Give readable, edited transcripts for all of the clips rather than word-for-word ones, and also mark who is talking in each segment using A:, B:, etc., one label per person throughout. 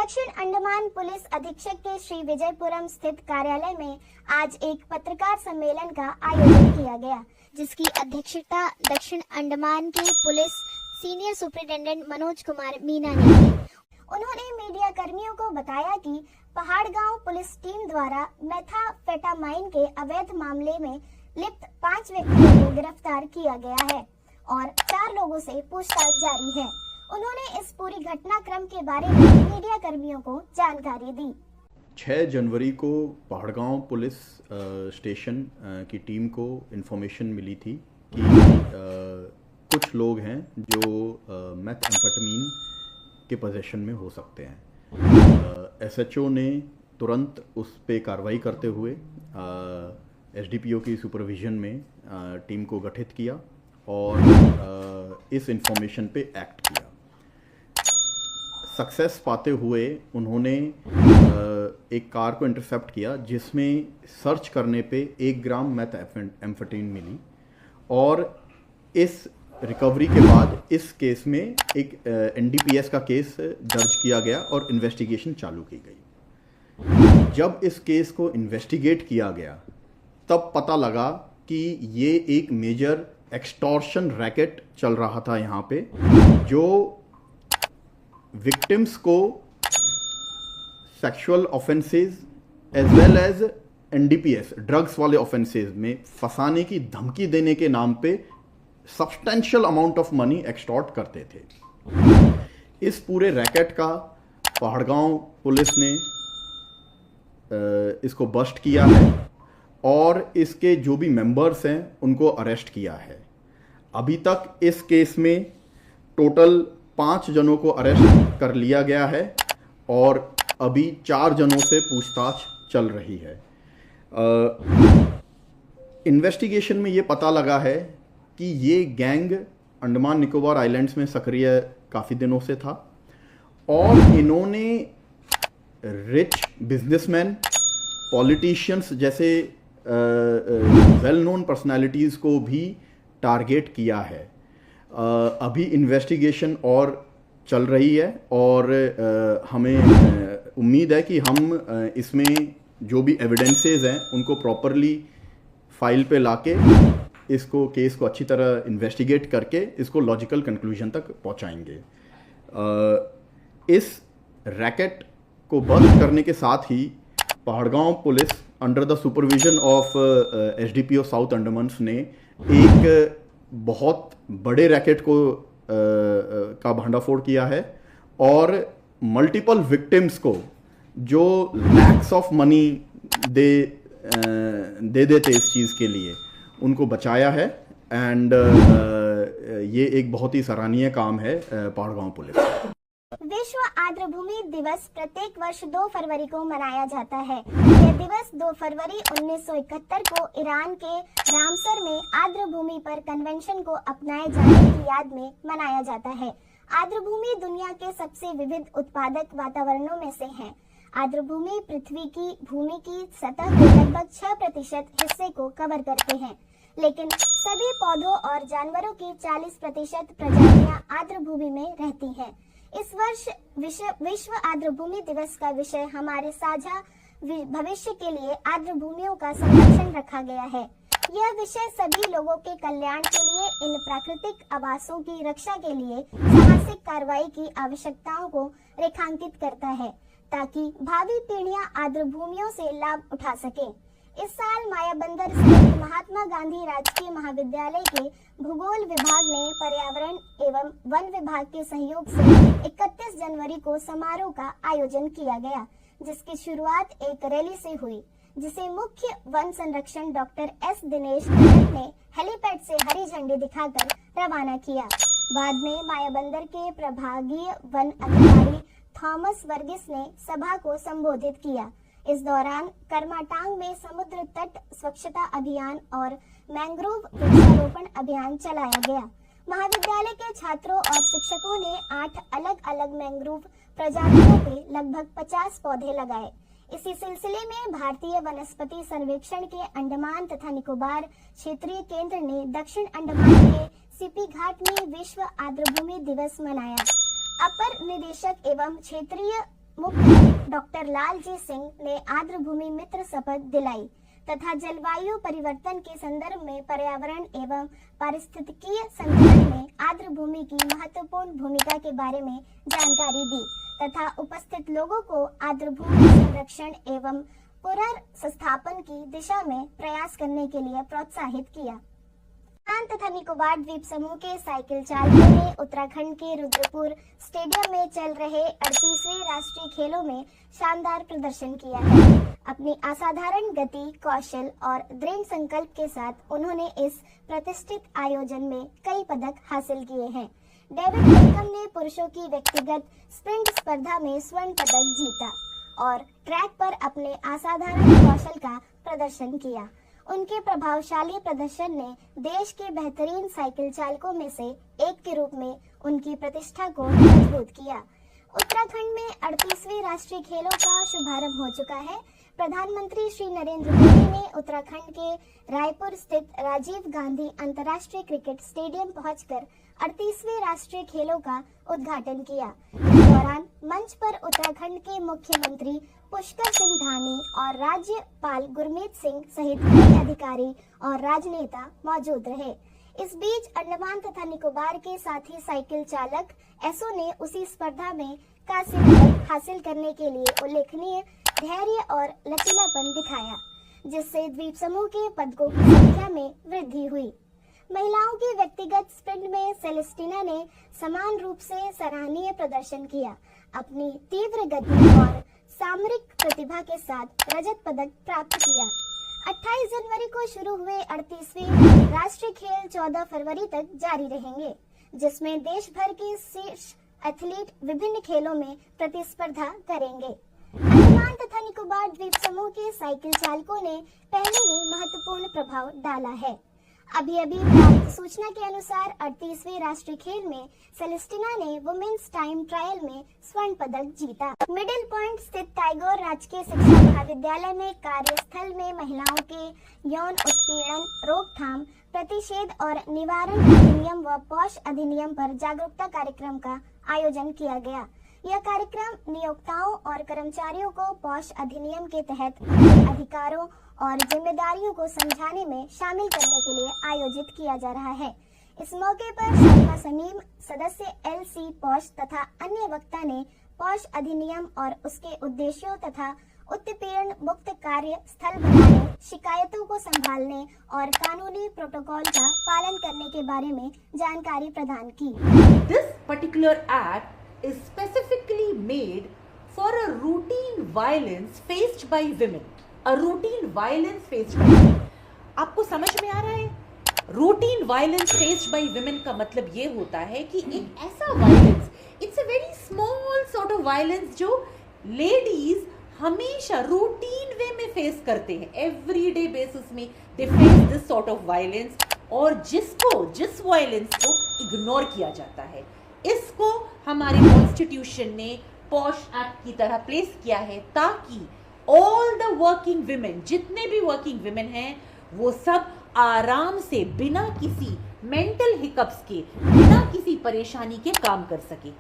A: दक्षिण अंडमान पुलिस अधीक्षक के श्री विजयपुरम स्थित कार्यालय में आज एक पत्रकार सम्मेलन का आयोजन किया गया, जिसकी अध्यक्षता दक्षिण अंडमान के police senior superintendent Manoj Kumar Meena ने की। उन्होंने मीडिया कर्मियों को बताया कि पहाड़गांव पुलिस टीम द्वारा मेथाम्फेटामाइन के अवैध मामले में लिप्त 5 व्यक्तियों को गिरफ्तार किया गया है और 4 लोगों से पूछताछ जारी है। उन्होंने इस पूरी घटनाक्रम के बारे में मीडिया कर्मियों को जानकारी दी।
B: 6 जनवरी को पहाड़गांव पुलिस स्टेशन की टीम को इन्फॉर्मेशन मिली थी कि कुछ लोग हैं जो मेथाम्फेटामिन के पोजीशन में हो सकते हैं। एसएचओ ने तुरंत उस पे कार्रवाई करते हुए एसडीपीओ की सुपरविजन में टीम को गठित किया और इस इंफॉर्मेशन पे एक्ट किया। सक्सेस पाते हुए उन्होंने एक कार को इंटरसेप्ट किया जिसमें सर्च करने पे 1 ग्राम मेथाम्फेटामिन मिली और इस रिकवरी के बाद इस केस में एक एनडीपीएस का केस दर्ज किया गया और इन्वेस्टिगेशन चालू की गई। जब इस केस को इन्वेस्टिगेट किया गया तब पता लगा कि ये एक मेजर एक्सटॉर्शन रैकेट चल रहा था यहाँ पे, जो विक्टिम्स को sexual offences as well as NDPS drugs वाले ऑफेंसेस में फंसाने की धमकी देने के नाम पे substantial amount of money extort करते थे। इस पूरे रैकेट का पहाड़गांव पुलिस ने इसको बस्ट किया है और इसके जो भी मेंबर्स हैं उनको अरेस्ट किया है। अभी तक इस केस में टोटल 5 जनों को अरेस्ट कर लिया गया है और अभी 4 जनों से पूछताछ चल रही है। इन्वेस्टिगेशन में ये पता लगा है कि ये गैंग अंडमान निकोबार आइलैंड्स में सक्रिय काफ़ी दिनों से था और इन्होंने रिच बिजनेसमैन, पॉलिटिशियंस जैसे वेल नोन पर्सनालिटीज़ को भी टारगेट किया है। अभी इन्वेस्टिगेशन और चल रही है और हमें उम्मीद है कि हम इसमें जो भी एविडेंसेस हैं उनको प्रॉपरली फाइल पे लाके इसको केस को अच्छी तरह इन्वेस्टिगेट करके इसको लॉजिकल कंक्लूजन तक पहुंचाएंगे। इस रैकेट को बस्ट करने के साथ ही Pahargaon police under the supervision of SDPO south Andaman ने एक बहुत बड़े रैकेट को का भंडाफोड़ किया है और मल्टीपल विक्टिम्स को जो लैक्स ऑफ मनी दे देते इस चीज़ के लिए उनको बचाया है। एंड ये एक बहुत ही सराहनीय काम है पहाड़गांव पुलिस।
A: विश्व आर्द्रभूमि दिवस प्रत्येक वर्ष 2 फरवरी को मनाया जाता है। यह दिवस 2 फरवरी 1971 को ईरान के रामसर में आर्द्रभूमि पर कन्वेंशन को अपनाए जाने की याद में मनाया जाता है। आर्द्रभूमि दुनिया के सबसे विविध उत्पादक वातावरणों में से है। आर्द्रभूमि पृथ्वी की भूमि की सतह के लगभग 6% हिस्से को कवर करते हैं, लेकिन सभी पौधों और जानवरों की 40% प्रजातियां आर्द्रभूमि में रहती हैं। इस वर्ष विश्व आर्द्रभूमि दिवस का विषय हमारे साझा भविष्य के लिए आर्द्रभूमियों का संरक्षण रखा गया है। यह विषय सभी लोगों के कल्याण के लिए इन प्राकृतिक आवासों की रक्षा के लिए साहसिक कार्रवाई की आवश्यकताओं को रेखांकित करता है, ताकि भावी पीढ़ियां आर्द्रभूमियों से लाभ उठा सके। इस साल मायाबंदर स्थित महात्मा गांधी राजकीय महाविद्यालय के भूगोल विभाग ने पर्यावरण एवं वन विभाग के सहयोग से 31 जनवरी को समारोह का आयोजन किया गया, जिसकी शुरुआत एक रैली से हुई, जिसे मुख्य वन संरक्षण डॉक्टर एस दिनेश ने हेलीपैड से हरी झंडी दिखाकर रवाना किया। बाद में मायाबंदर के प्रभागीय वन अधिकारी थॉमस वर्गिस ने सभा को संबोधित किया। इस दौरान करमाटांग में समुद्र तट स्वच्छता अभियान और मैंग्रोव वृक्षारोपण अभियान चलाया गया। महाविद्यालय के छात्रों और शिक्षकों ने 8 अलग अलग मैंग्रोव प्रजातियों के लगभग 50 पौधे लगाए। इसी सिलसिले में भारतीय वनस्पति सर्वेक्षण के अंडमान तथा निकोबार क्षेत्रीय केंद्र ने दक्षिण अंडमान के सीपी घाट में विश्व आर्द्रभूमि दिवस मनाया। अपर निदेशक एवं क्षेत्रीय मुख्य डॉक्टर लालजी सिंह ने आर्द्रभूमि मित्र शपथ दिलाई तथा जलवायु परिवर्तन के संदर्भ में पर्यावरण एवं पारिस्थितिकीय संतुलन में आर्द्रभूमि की महत्वपूर्ण भूमिका के बारे में जानकारी दी तथा उपस्थित लोगों को आर्द्रभूमि संरक्षण एवं पुनर्स्थापन की दिशा में प्रयास करने के लिए प्रोत्साहित किया। अंडमान तथा निकोबार द्वीप समूह के साइकिल चालकों ने उत्तराखंड के रुद्रपुर स्टेडियम में चल रहे 38वें राष्ट्रीय खेलों में शानदार प्रदर्शन किया है। अपनी असाधारण गति, कौशल और दृढ़ संकल्प के साथ उन्होंने इस प्रतिष्ठित आयोजन में कई पदक हासिल किए हैं। डेविड बेकहम ने पुरुषों की व्यक्तिगत स्प्रिंट स्पर्धा में स्वर्ण पदक जीता और ट्रैक पर अपने असाधारण कौशल का प्रदर्शन किया। उनके प्रभावशाली प्रदर्शन ने देश के बेहतरीन साइकिल चालकों में से एक के रूप में उनकी प्रतिष्ठा को मजबूत किया। उत्तराखंड में 38वें राष्ट्रीय खेलों का शुभारंभ हो चुका है। प्रधानमंत्री श्री नरेंद्र मोदी ने उत्तराखंड के रायपुर स्थित राजीव गांधी अंतर्राष्ट्रीय क्रिकेट स्टेडियम पहुंचकर 38वें राष्ट्रीय खेलों का उद्घाटन किया। इस दौरान मंच पर उत्तराखंड के मुख्यमंत्री पुष्कर सिंह धामी और राज्यपाल गुरमीत सिंह सहित कई अधिकारी और राजनेता मौजूद रहे। इस बीच अंडमान तथा निकोबार के साथी साइकिल चालक एसओ ने उसी स्पर्धा में कांस्य पदक हासिल करने के लिए उल्लेखनीय धैर्य और लचीलापन दिखाया, जिससे द्वीप समूह के पदकों की संख्या में वृद्धि हुई। महिलाओं की व्यक्तिगत स्प्रिंट में सेलेस्टिना ने समान रूप से सराहनीय प्रदर्शन किया। अपनी तीव्र गति और सामरिक प्रतिभा के साथ रजत पदक प्राप्त किया। 28 जनवरी को शुरू हुए 38वें राष्ट्रीय खेल 14 फरवरी तक जारी रहेंगे, जिसमें देश भर के शीर्ष एथलीट विभिन्न खेलों में प्रतिस्पर्धा करेंगे। अंडमान तथा निकोबार द्वीप समूह के साइकिल चालकों ने पहले ही महत्वपूर्ण प्रभाव डाला है। अभी प्राप्त सूचना के अनुसार 38वें राष्ट्रीय खेल में सेलेस्टिना ने वुमेन्स टाइम ट्रायल में स्वर्ण पदक जीता। मिडिल पॉइंट स्थित टैगोर राजकीय शिक्षा महाविद्यालय में कार्यस्थल में महिलाओं के यौन उत्पीड़न, रोकथाम, प्रतिषेध और निवारण अधिनियम व पॉश अधिनियम पर जागरूकता कार्यक्रम का आयोजन किया गया। यह कार्यक्रम नियोक्ताओं और कर्मचारियों को पॉश अधिनियम के तहत उनके अधिकारों और जिम्मेदारियों को समझाने में शामिल करने के लिए आयोजित किया जा रहा है। इस मौके पर शाइमा समीम, सदस्य एलसी पॉश तथा अन्य वक्ता ने पॉश अधिनियम और उसके उद्देश्यों तथा उत्पीड़न मुक्त कार्य स्थल बनाने, शिकायतों को संभालने और कानूनी प्रोटोकॉल का पालन करने के बारे में जानकारी प्रदान की।
C: This particular act is specifically made for a routine violence faced by women. A routine violence faced by women. आपको समझ में आ रहा है? Routine violence faced by women का मतलब ये होता है कि एक ऐसा violence, it's a very small sort of violence जो ladies हमेशा रूटीन वे में फेस करते हैं, एवरीडे बेसिस में they face this sort of violence, और जिस वायलेंस को इग्नोर किया जाता है, इसको हमारे कॉन्स्टिट्यूशन ने पॉश एक्ट की तरह प्लेस किया है ताकि ऑल द वर्किंग विमेन, जितने भी वर्किंग विमेन हैं, वो सब आराम से बिना किसी मेंटल हिकअप्स के, बिना किसी परेशानी के काम कर सके।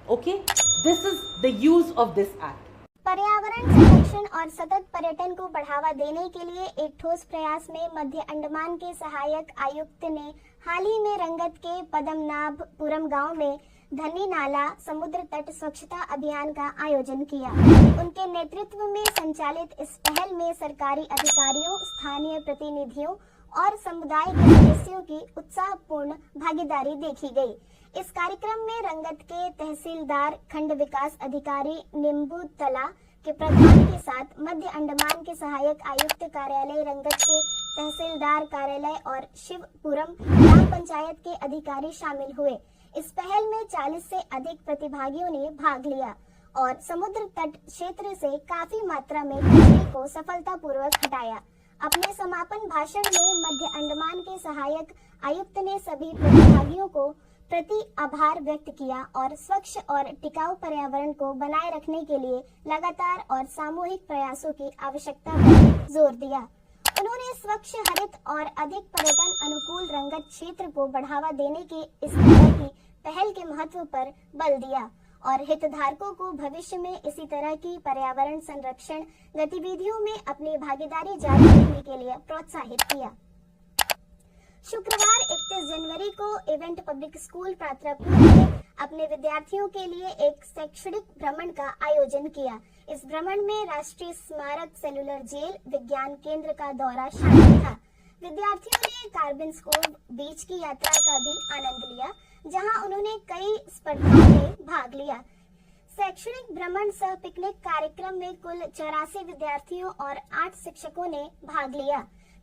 C: Okay, this is the use of this act.
A: पर्यावरण संरक्षण और सतत पर्यटन को बढ़ावा देने के लिए एक ठोस प्रयास में मध्य अंडमान के सहायक आयुक्त ने हाल ही में रंगत के पद्मनाभपुरम गांव में धनी नाला समुद्र तट स्वच्छता अभियान का आयोजन किया। उनके नेतृत्व में संचालित इस पहल में सरकारी अधिकारियों, स्थानीय प्रतिनिधियों और समुदाय के सदस्यों की उत्साहपूर्ण भागीदारी देखी गई। इस कार्यक्रम में रंगत के तहसीलदार, खंड विकास अधिकारी निम्बूतला के प्रधान के साथ मध्य अंडमान के सहायक आयुक्त कार्यालय, रंगत के तहसीलदार कार्यालय और शिवपुरम ग्राम पंचायत के अधिकारी शामिल हुए। इस पहल में 40 से अधिक प्रतिभागियों ने भाग लिया और समुद्र तट क्षेत्र से काफी मात्रा में कचरे को सफलतापूर्वक हटाया। अपने समापन भाषण में मध्य अंडमान के सहायक आयुक्त ने सभी प्रतिभागियों को प्रति आभार व्यक्त किया और स्वच्छ और टिकाऊ पर्यावरण को बनाए रखने के लिए लगातार और सामूहिक प्रयासों की आवश्यकता पर जोर दिया। उन्होंने स्वच्छ, हरित और अधिक पर्यटन अनुकूल रंगत क्षेत्र को बढ़ावा देने के इस तरह की पहल के महत्व पर बल दिया और हितधारकों को भविष्य में इसी तरह की पर्यावरण संरक्षण गतिविधियों में अपनी भागीदारी जारी रखने के लिए प्रोत्साहित किया। शुक्रवार 31 जनवरी को इवेंट पब्लिक स्कूल पात्रापुर ने अपने विद्यार्थियों के लिए एक शैक्षणिक भ्रमण का आयोजन किया। इस भ्रमण में राष्ट्रीय स्मारक, सेलुलर जेल, विज्ञान केंद्र का दौरा शामिल था। विद्यार्थियों ने कार्बन स्कोव बीच की यात्रा का भी आनंद लिया, जहां उन्होंने कई स्पर्धाओं में भाग लिया। शैक्षणिक भ्रमण सह पिकनिक कार्यक्रम में कुल 84 विद्यार्थियों और 8 शिक्षकों ने भाग लिया।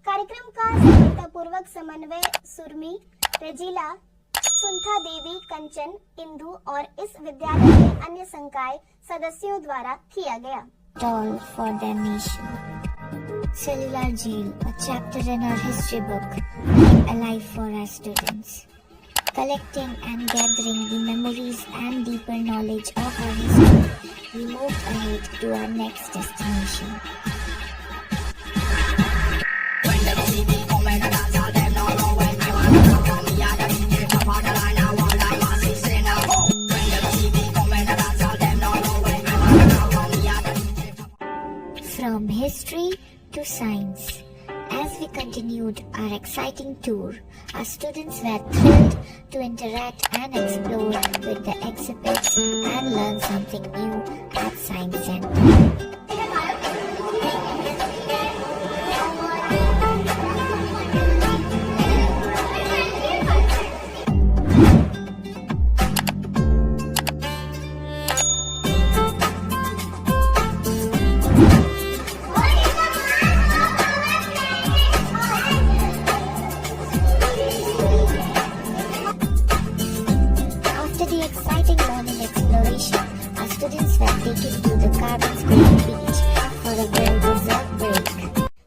A: कार्यक्रम का सफलतापूर्वक समन्वय सुरमी, रेजिला, सुंथा देवी, कंचन, इंदु और इस विद्यालय के अन्य संकाय सदस्यों द्वारा किया गया।
D: All for their nation. Cellular Jail, a chapter in our history book, came alive for our students. Collecting and gathering the memories and deeper knowledge of our history, we moved ahead to our next destination. From history to science. As we continued our exciting tour, our students were thrilled to interact and explore with the exhibits and learn something new at Science Center. Students were taken to the Carbon Square Beach for a well-deserved break.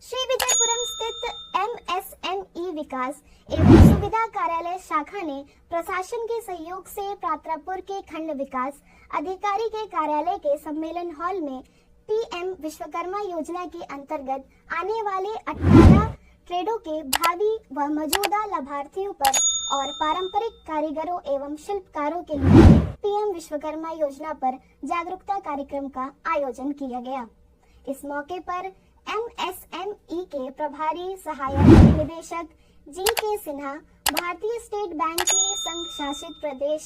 A: Shri Vijayapuram स्थित MSME विकास एवं सुविधा कार्यालय शाखा ने प्रशासन के सहयोग से पात्रापुर के खंड विकास अधिकारी के कार्यालय के सम्मेलन हॉल में PM विश्वकर्मा योजना के अंतर्गत आने वाले 18 ट्रेडों के भावी व मौजूदा लाभार्थियों पर और पारंपरिक कारीगरों एवं शिल्पकारों के लिए PM विश्वकर्मा योजना पर जागरूकता कार्यक्रम का आयोजन किया गया। इस मौके पर MSME के प्रभारी सहायक निदेशक GK सिन्हा, भारतीय स्टेट बैंक के संघ शासित प्रदेश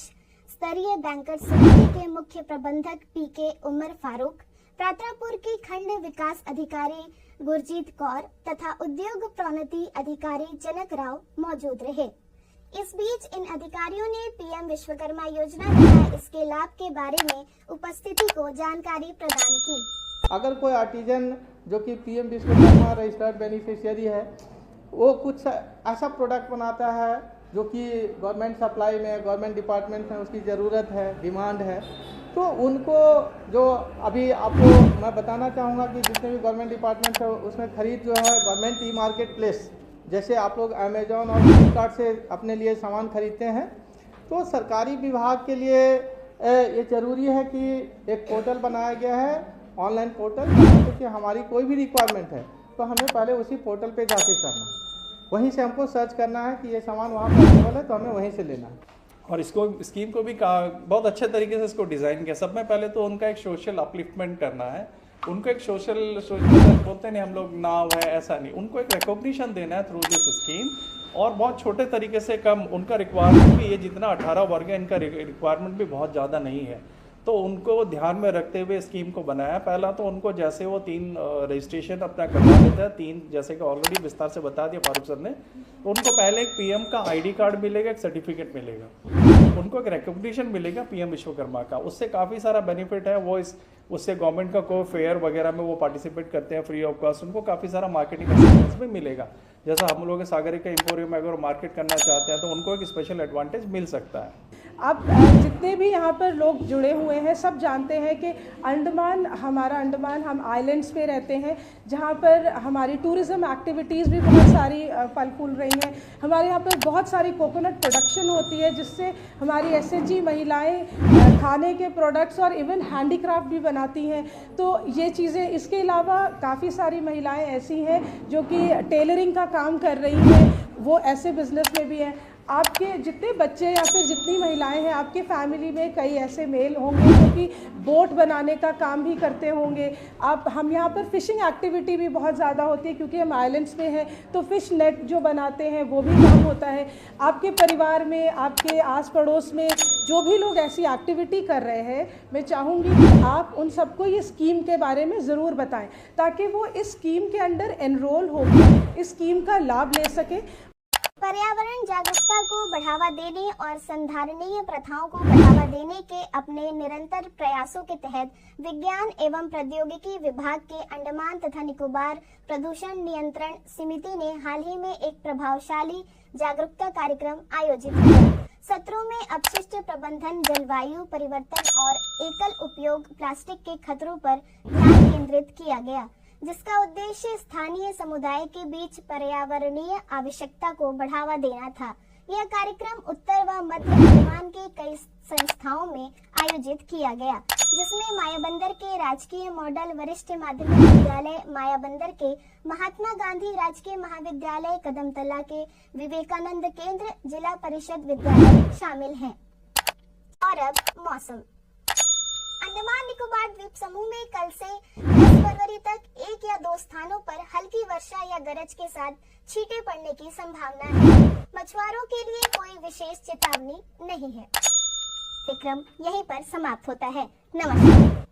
A: स्तरीय बैंकर्स समिति के मुख्य प्रबंधक PK उमर फारूक, पात्रापुर की खंड विकास अधिकारी गुरजीत कौर तथा उद्योग प्रोन्नति अधिकारी जनक राव मौजूद रहे। इस बीच इन अधिकारियों ने PM विश्वकर्मा योजना तथा इसके लाभ के बारे में उपस्थिति को जानकारी प्रदान की।
E: अगर कोई आर्टिजन जो कि PM विश्वकर्मा रजिस्टर्ड बेनिफिशियरी है, वो कुछ ऐसा प्रोडक्ट बनाता है जो कि गवर्नमेंट सप्लाई में, गवर्नमेंट डिपार्टमेंट में उसकी ज़रूरत है, डिमांड है, तो उनको जो अभी आपको मैं बताना चाहूँगा कि जितने भी गवर्नमेंट डिपार्टमेंट है उसमें खरीद जो है गवर्नमेंट ई मार्केट प्लेस, जैसे आप लोग अमेजॉन और फ्लिपकार्ट से अपने लिए सामान खरीदते हैं, तो सरकारी विभाग के लिए ये ज़रूरी है कि एक पोर्टल बनाया गया है, ऑनलाइन पोर्टल, क्योंकि हमारी कोई भी रिक्वायरमेंट है तो हमें पहले उसी पोर्टल पे जाके करना, वहीं से हमको सर्च करना है कि ये सामान वहाँ पर अवेलेबल है तो हमें वहीं से लेना है।
F: और इसको स्कीम को भी बहुत अच्छे तरीके से इसको डिज़ाइन किया। सब में पहले तो उनका एक सोशल अपलिफ्टमेंट करना है, उनको एक सोशल बोलते नहीं हम लोग नाव है, ऐसा नहीं, उनको एक रिकॉग्निशन देना है थ्रू दिस स्कीम। और बहुत छोटे तरीके से कम उनका रिक्वायरमेंट भी, ये जितना 18 वर्ग है इनका रिक्वायरमेंट भी बहुत ज़्यादा नहीं है, तो उनको ध्यान में रखते हुए स्कीम को बनाया। पहला तो उनको जैसे वो 3 रजिस्ट्रेशन अपना करवा देता है, 3 जैसे कि ऑलरेडी विस्तार से बता दिया फारूक सर ने, तो उनको पहले एक PM का ID कार्ड मिलेगा, एक सर्टिफिकेट मिलेगा, उनको एक रिकॉग्निशन मिलेगा PM विश्वकर्मा का, उससे काफ़ी सारा बेनिफिट है। वो उससे गवर्नमेंट का कोई फेयर वगैरह में वो पार्टिसिपेट करते हैं फ्री ऑफ कॉस्ट, उनको काफ़ी सारा मार्केटिंग असिस्टेंस भी मिलेगा। जैसा हम लोग सागरिका एम्पोरियम में अगर मार्केट करना चाहते हैं तो उनको एक स्पेशल एडवांटेज मिल सकता है।
G: अब जितने भी यहाँ पर लोग जुड़े हुए हैं सब जानते हैं कि अंडमान, हमारा अंडमान, हम आइलैंड्स पे रहते हैं जहाँ पर हमारी टूरिज़्म एक्टिविटीज़ भी बहुत सारी फल फूल रही हैं। हमारे यहाँ पर बहुत सारी कोकोनट प्रोडक्शन होती है जिससे हमारी SHG महिलाएं खाने के प्रोडक्ट्स और इवन हैंडीक्राफ्ट भी बनाती हैं। तो ये चीज़ें, इसके अलावा काफ़ी सारी महिलाएँ ऐसी हैं जो कि टेलरिंग का काम कर रही हैं, वो ऐसे बिज़नेस में भी हैं। आपके जितने बच्चे या फिर जितनी महिलाएं हैं, आपके फैमिली में कई ऐसे मेल होंगे जो कि बोट बनाने का काम भी करते होंगे। हम यहाँ पर फ़िशिंग एक्टिविटी भी बहुत ज़्यादा होती है, क्योंकि हम आइलैंड्स में हैं तो फ़िश नेट जो बनाते हैं वो भी काम होता है। आपके परिवार में, आपके आस पड़ोस में जो भी लोग ऐसी एक्टिविटी कर रहे हैं, मैं चाहूँगी कि आप उन सबको ये स्कीम के बारे में ज़रूर बताएं, ताकि वो इस स्कीम के अंदर एनरोल होकर इस स्कीम का लाभ ले सकें।
A: पर्यावरण जागरूकता को बढ़ावा देने और संधारणीय प्रथाओं को बढ़ावा देने के अपने निरंतर प्रयासों के तहत विज्ञान एवं प्रौद्योगिकी विभाग के अंडमान तथा निकोबार प्रदूषण नियंत्रण समिति ने हाल ही में एक प्रभावशाली जागरूकता कार्यक्रम आयोजित किया। सत्रों में अपशिष्ट प्रबंधन, जलवायु परिवर्तन और एकल उपयोग प्लास्टिक के खतरों पर ध्यान केंद्रित किया गया, जिसका उद्देश्य स्थानीय समुदाय के बीच पर्यावरणीय आवश्यकता को बढ़ावा देना था। यह कार्यक्रम उत्तर व मध्य अंडमान के कई संस्थाओं में आयोजित किया गया, जिसमें मायाबंदर के राजकीय मॉडल वरिष्ठ माध्यमिक विद्यालय मायाबंदर के महात्मा गांधी राजकीय महाविद्यालय कदमतला के विवेकानंद केंद्र जिला परिषद विद्यालय शामिल हैं। और अब मौसम। अंडमान निकोबार द्वीप समूह में कल से 10 फरवरी तक 1 या 2 स्थानों पर हल्की वर्षा या गरज के साथ छींटे पड़ने की संभावना है। मछुआरों के लिए कोई विशेष चेतावनी नहीं है। कार्यक्रम यहीं पर समाप्त होता है। नमस्कार।